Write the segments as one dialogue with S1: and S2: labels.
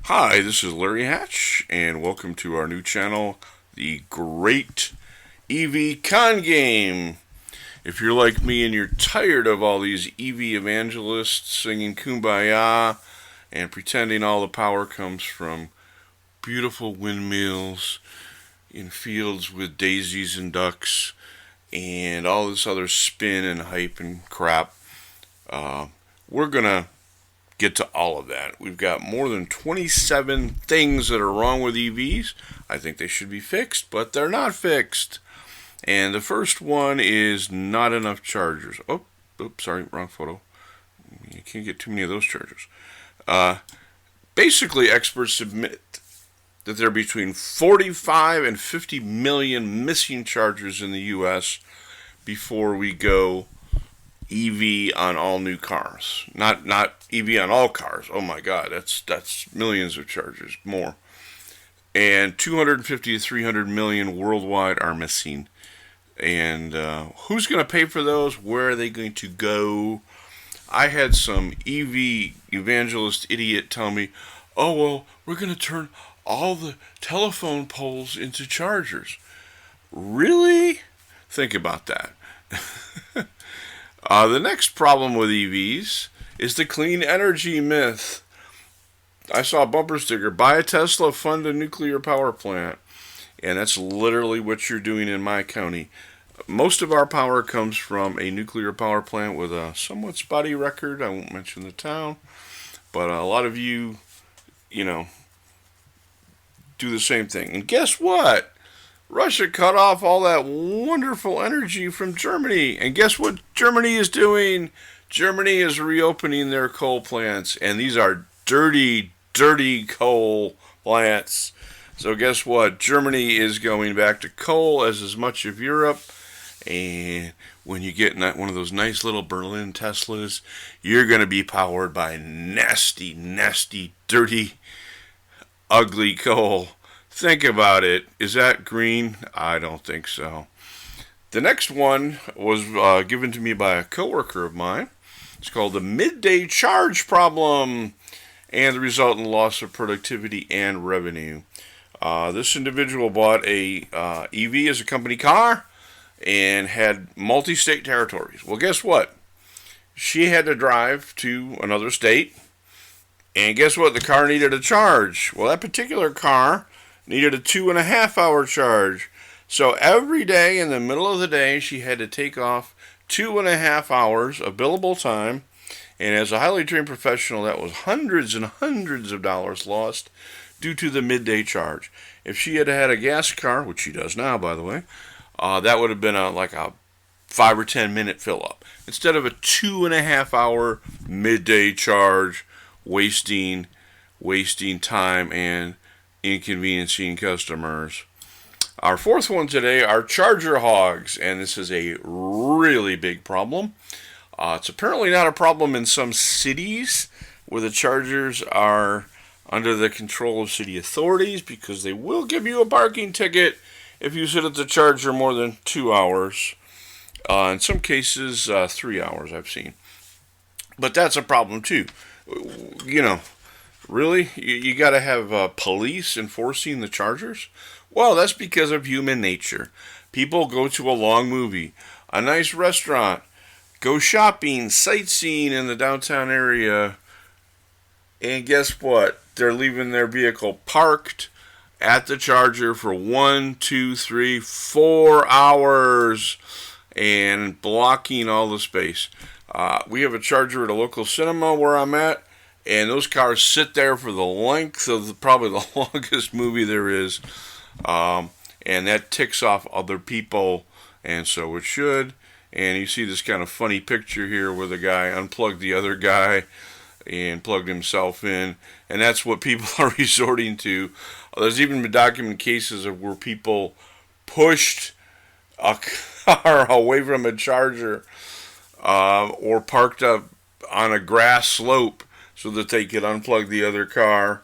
S1: Hi, this is Larry Hatch, and welcome to our new channel, the Great EV Con Game. If you're like me and you're tired of all these EV evangelists singing Kumbaya and pretending all the power comes from beautiful windmills in fields with daisies and ducks and all this other spin and hype and crap, we're going to get to all of that. We've got more than 27 things that are wrong with EVs. I think they should be fixed, but they're not fixed. And the first one is not enough chargers. Sorry, wrong photo. You can't get too many of those chargers. Basically, experts admit that there are between 45 and 50 million missing chargers in the U.S. before we go EV on all new cars. Not EV on all cars. Oh my God, that's millions of chargers more. And 250 to 300 million worldwide are missing. And who's going to pay for those? Where are they going to go? I had some EV evangelist idiot tell me, "Oh well, we're going to turn all the telephone poles into chargers." Really? Think about that. The next problem with EVs is the clean energy myth. I saw a bumper sticker, buy a Tesla, fund a nuclear power plant. And that's literally what you're doing in my county. Most of our power comes from a nuclear power plant with a somewhat spotty record. I won't mention the town. But a lot of you, do the same thing. And guess what? Russia cut off all that wonderful energy from Germany. And guess what Germany is doing? Germany is reopening their coal plants. And these are dirty, dirty coal plants. So guess what? Germany is going back to coal as much of Europe. And when you get one of those nice little Berlin Teslas, you're going to be powered by nasty, nasty, dirty, ugly coal. Think about it. Is that green? I don't think so. The next one was given to me by a coworker of mine. It's called the midday charge problem and the resultant loss of productivity and revenue. This individual bought a EV as a company car and had multi-state territories. Well, guess what? She had to drive to another state, and guess what? The car needed a charge. Well, that particular car needed a 2.5 hour charge. So every day in the middle of the day, she had to take off 2.5 hours of billable time. And as a highly trained professional, that was hundreds and hundreds of dollars lost due to the midday charge. If she had had a gas car, which she does now, by the way, that would have been like a 5 or 10 minute fill up. Instead of a 2.5 hour midday charge, wasting time and inconveniencing customers. Our fourth one today are charger hogs, and this is a really big problem. It's apparently not a problem in some cities where the chargers are under the control of city authorities, because they will give you a parking ticket if you sit at the charger more than 2 hours. In some cases, 3 hours I've seen. But that's a problem too. Really? You got to have police enforcing the chargers? Well, that's because of human nature. People go to a long movie, a nice restaurant, go shopping, sightseeing in the downtown area, and guess what? They're leaving their vehicle parked at the charger for 1, 2, 3, 4 hours and blocking all the space. We have a charger at a local cinema where I'm at, and those cars sit there for the length of probably the longest movie there is. And that ticks off other people, and so it should. And you see this kind of funny picture here where the guy unplugged the other guy and plugged himself in. And that's what people are resorting to. There's even been documented cases of where people pushed a car away from a charger or parked up on a grass slope so that they could unplug the other car.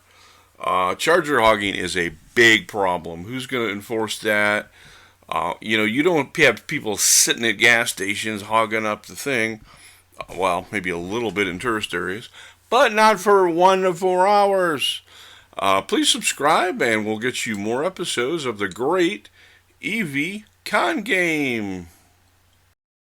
S1: Charger hogging is a big problem. Who's going to enforce that? You don't have people sitting at gas stations hogging up the thing. Well, maybe a little bit in tourist areas, but not for 1 to 4 hours. Please subscribe, and we'll get you more episodes of the great EV Con Game.